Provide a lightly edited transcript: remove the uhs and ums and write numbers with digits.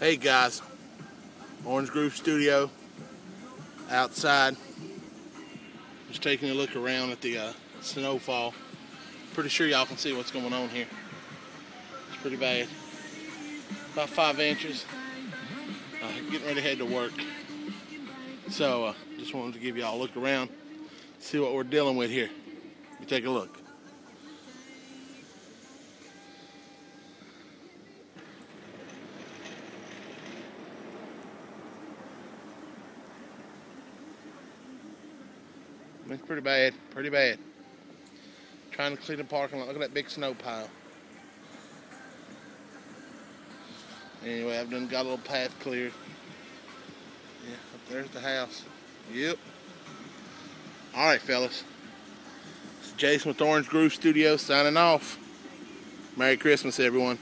Hey guys, Orange Grove Studio outside. Just taking a look around at the snowfall. Pretty sure y'all can see what's going on here. It's pretty bad. About 5 inches. Getting ready to head to work. So just wanted to give y'all a look around, see what we're dealing with here. You take a look. It's pretty bad, pretty bad. Trying to clean the parking lot. Look at that big snow pile. Anyway, I've got a little path cleared. Yeah, up there's the house. Yep. Alright, fellas. It's Jason with Orange Grove Studio signing off. Merry Christmas, everyone.